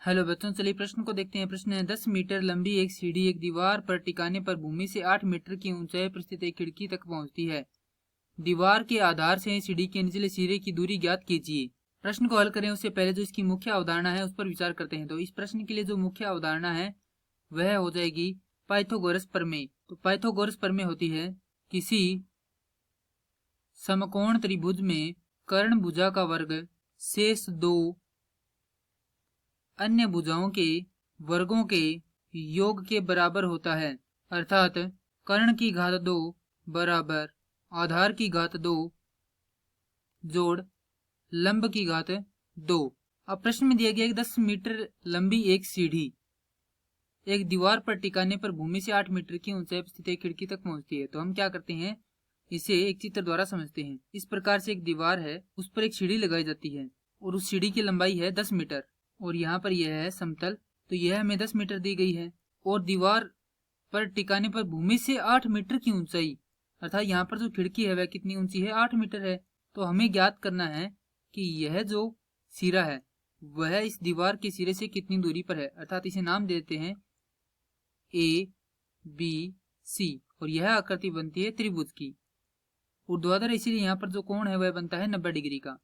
Hello बच्चों, चलिए प्रश्न को देखते हैं। प्रश्न है 10 मीटर लंबी एक सीढ़ी एक दीवार पर टिकाने पर भूमि से 8 मीटर की ऊंचाई पर स्थित एक खिड़की तक पहुंचती है। दीवार के आधार से सीढ़ी के निचले सिरे की दूरी ज्ञात कीजिए। प्रश्न को हल करें उससे पहले जो इसकी मुख्य अवधारणा है उस पर विचार करते हैं। तो इस प्रश्न के लिए जो मुख्य अवधारणा है वह हो जाएगी पाइथागोरस प्रमेय। तो पाइथागोरस प्रमेय होती है किसी समकोण त्रिभुज में कर्ण भुजा का वर्ग शेष दो अन्य भुजाओं के वर्गों के योग के बराबर होता है, अर्थात कर्ण की घात 2 बराबर आधार की घात 2 जोड़ लंब की घात 2। अब प्रश्न में दिया गया है 10 मीटर लंबी एक सीढ़ी एक दीवार पर टिकाने पर भूमि से 8 मीटर की ऊंचाई पर स्थित एक खिड़की तक पहुंचती है। तो हम क्या करते हैं, इसे एक चित्र द्वारा समझते हैं। इस प्रकार से एक दीवार है, उस पर एक सीढ़ी लगाई जाती है और उस सीढ़ी की लंबाई है 10 मीटर और यहाँ पर यह है समतल, तो यह हमें 10 मीटर दी गई है। और दीवार पर टिकाने पर भूमि से 8 मीटर की ऊंचाई, अर्थात यहाँ पर जो खिड़की है वह कितनी ऊंची है, 8 मीटर है। तो हमें ज्ञात करना है कि यह जो सिरा है वह इस दीवार के सिरे से कितनी दूरी पर है, अर्थात इसे नाम देते हैं ए बी सी। और यह आकृति बनती है त्रिभुज की ऊर्ध्वाधर, इसीलिए यहाँ पर जो कोण है वह बनता है 90 डिग्री का,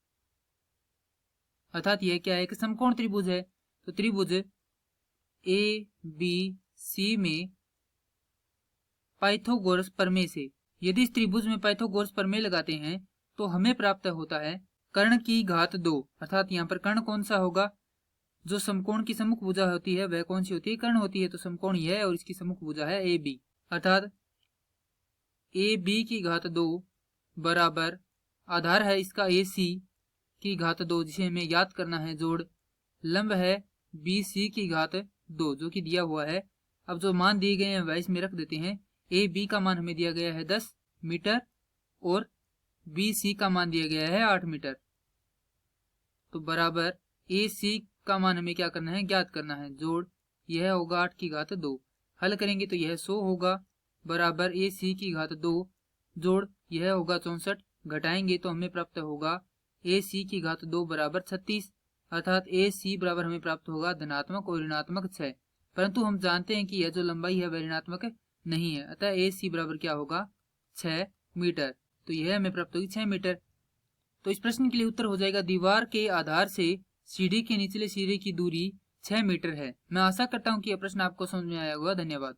अर्थात यह क्या है, एक समकोण त्रिभुज है। तो त्रिभुज ए बी सी में पाइथागोरस प्रमेय से यदि इस त्रिभुज में पाइथागोरस प्रमेय लगाते हैं तो हमें प्राप्त होता है कर्ण की घात 2, अर्थात यहाँ पर कर्ण कौन सा होगा, जो समकोण की सम्मुख भुजा होती है वह कौन सी होती है, कर्ण होती है। तो समकोण यह है और इसकी सम्मुख भुजा है ए बी, अर्थात ए बी की घात 2 बराबर आधार है इसका ए सी की घात 2 जिसे हमें याद करना है, जोड़ लंब है बी सी की घात 2 जो कि दिया हुआ है। अब जो मान दिए गए हैं वह इसमें रख देते हैं। ए बी का मान हमें दिया गया है 10 मीटर और बी सी का मान दिया गया है 8 मीटर। तो बराबर ए सी का मान हमें क्या करना है, ज्ञात करना है, जोड़ यह होगा 8 की घात 2। हल करेंगे तो यह 100 होगा बराबर ए सी की घात 2 जोड़ यह होगा 64, घटाएंगे तो हमें प्राप्त होगा ए सी की घात 2 बराबर 36, अर्थात ए सी बराबर हमें प्राप्त होगा धनात्मक और ऋणात्मक 6। परंतु हम जानते हैं कि यह जो लंबाई है वह ऋणात्मक नहीं है, अतः ए सी बराबर क्या होगा 6 मीटर। तो यह हमें प्राप्त होगी 6 मीटर। तो इस प्रश्न के लिए उत्तर हो जाएगा दीवार के आधार से सीढ़ी के निचले सिरे की दूरी 6 मीटर है। मैं आशा करता हूँ कि यह प्रश्न आपको समझ में आया होगा। धन्यवाद।